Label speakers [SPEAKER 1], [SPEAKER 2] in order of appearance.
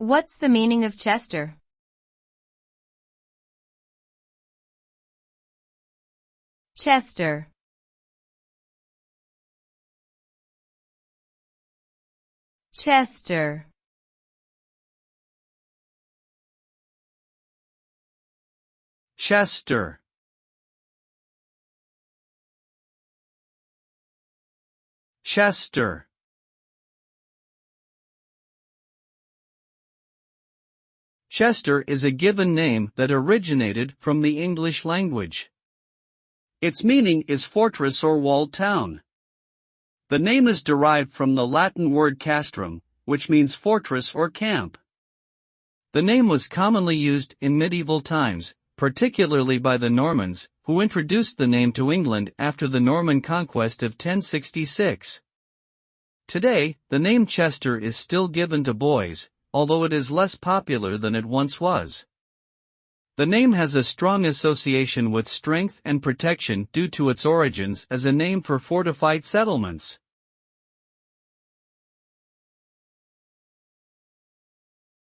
[SPEAKER 1] What's the meaning of Chester? Chester. Chester.
[SPEAKER 2] Chester. Chester. Chester is a given name that originated from the English language. Its meaning is fortress or walled town. The name is derived from the Latin word castrum, which means fortress or camp. The name was commonly used in medieval times, particularly by the Normans, who introduced the name to England after the Norman conquest of 1066. Today, the name Chester is still given to boys, although it is less popular than it once was. The name has a strong association with strength and protection due to its origins as a name for fortified settlements.